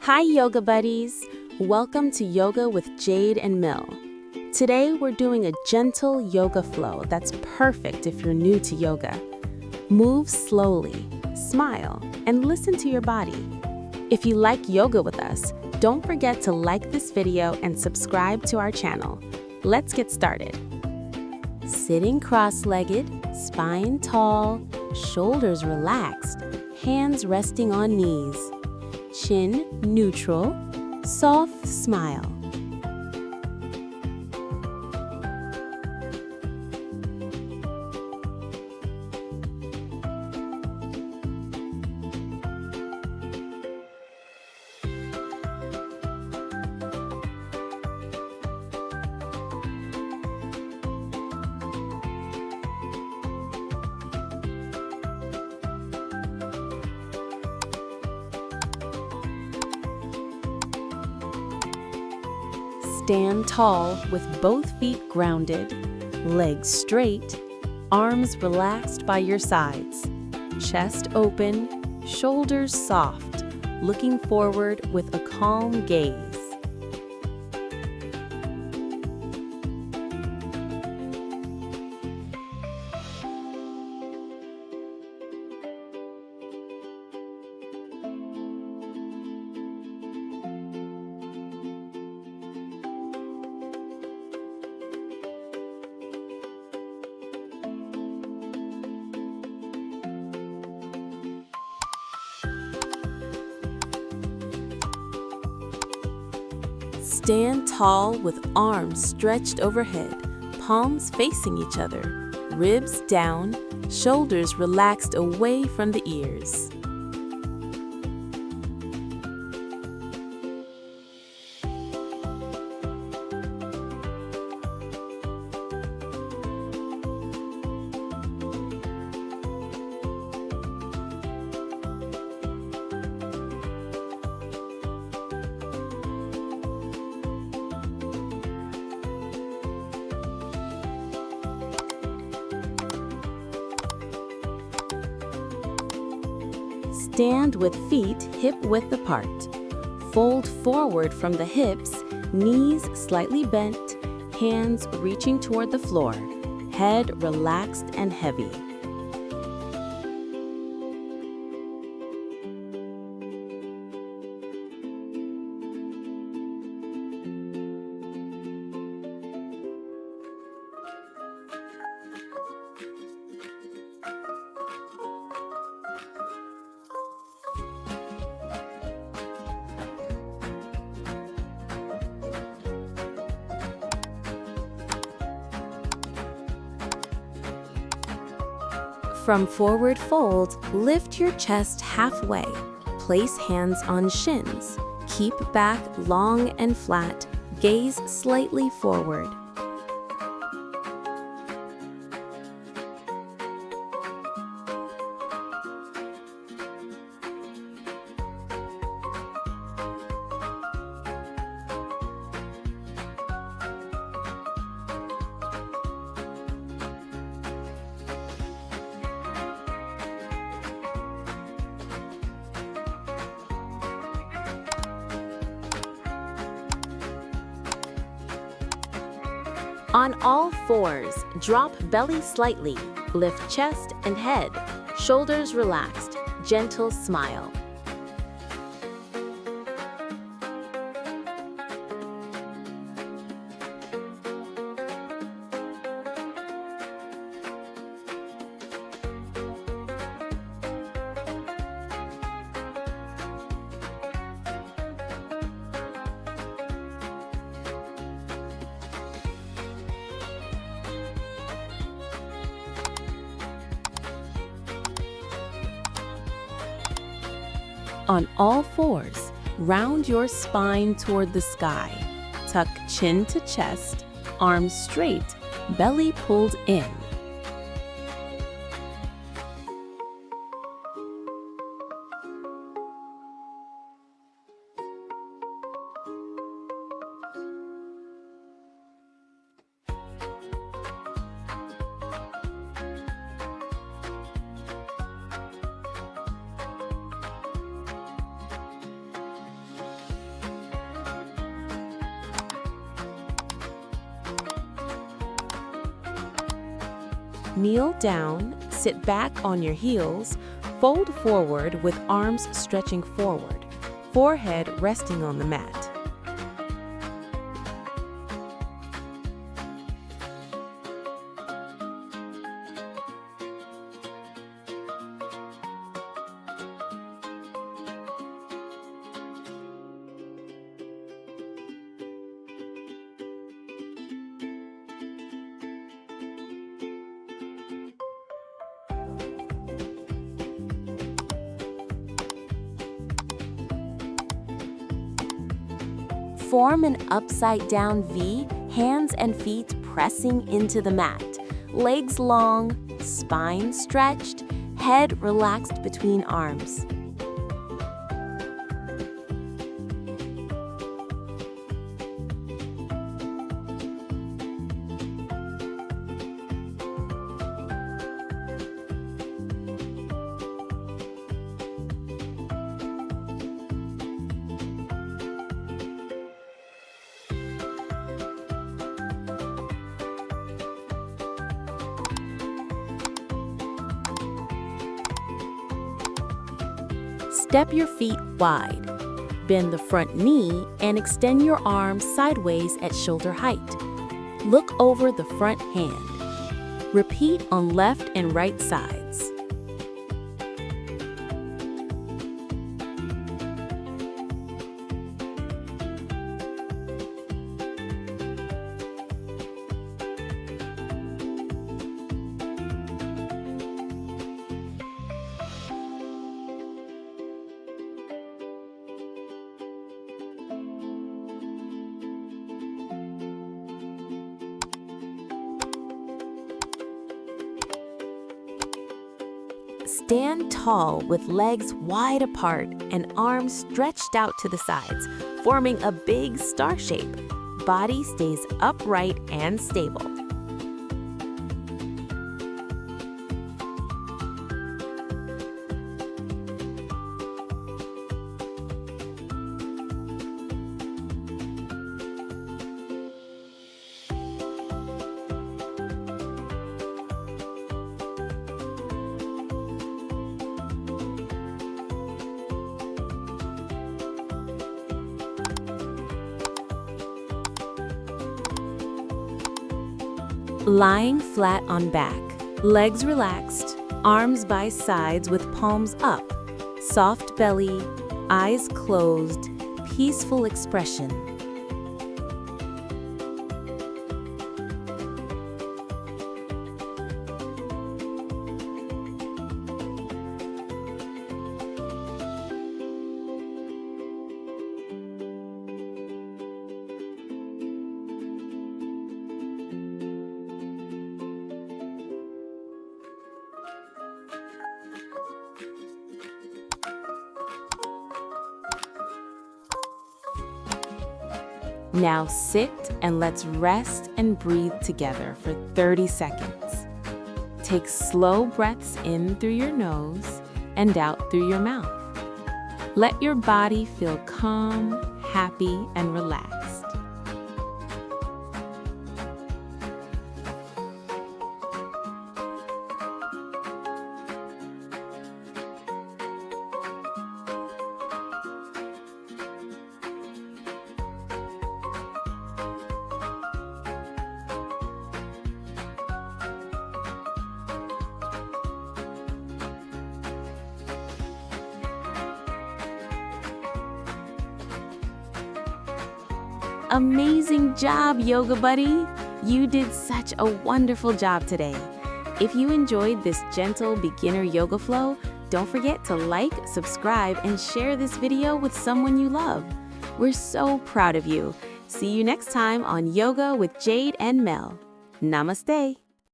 Hi, yoga buddies! Welcome to Yoga with Jade and Mel. Today, we're doing a gentle yoga flow that's perfect if you're new to yoga. Move slowly, smile, and listen to your body. If you like yoga with us, don't forget to like this video and subscribe to our channel. Let's get started. Sitting cross-legged, spine tall, shoulders relaxed, hands resting on knees. Chin neutral, soft smile. Stand tall with both feet grounded, legs straight, arms relaxed by your sides, chest open, shoulders soft, looking forward with a calm gaze. Stand tall with arms stretched overhead, palms facing each other, ribs down, shoulders relaxed away from the ears. Stand with feet hip-width apart. Fold forward from the hips, knees slightly bent, hands reaching toward the floor, head relaxed and heavy. From forward fold, lift your chest halfway. Place hands on shins. Keep back long and flat. Gaze slightly forward. On all fours, drop belly slightly, lift chest and head, shoulders relaxed, gentle smile. On all fours, round your spine toward the sky. Tuck chin to chest, arms straight, belly pulled in. Kneel down, sit back on your heels, fold forward with arms stretching forward, forehead resting on the mat. Form an upside-down V, hands and feet pressing into the mat. Legs long, spine stretched, head relaxed between arms. Step your feet wide. Bend the front knee and extend your arms sideways at shoulder height. Look over the front hand. Repeat on left and right sides. Stand tall with legs wide apart and arms stretched out to the sides, forming a big star shape. Body stays upright and stable. Lying flat on back, legs relaxed, arms by sides with palms up, soft belly, eyes closed, peaceful expression. Now sit and let's rest and breathe together for 30 seconds. Take slow breaths in through your nose and out through your mouth. Let your body feel calm, happy, and relaxed. Amazing job, yoga buddy! You did such a wonderful job today. If you enjoyed this gentle beginner yoga flow, don't forget to like, subscribe, and share this video with someone you love. We're so proud of you. See you next time on Yoga with Jade and Mel. Namaste.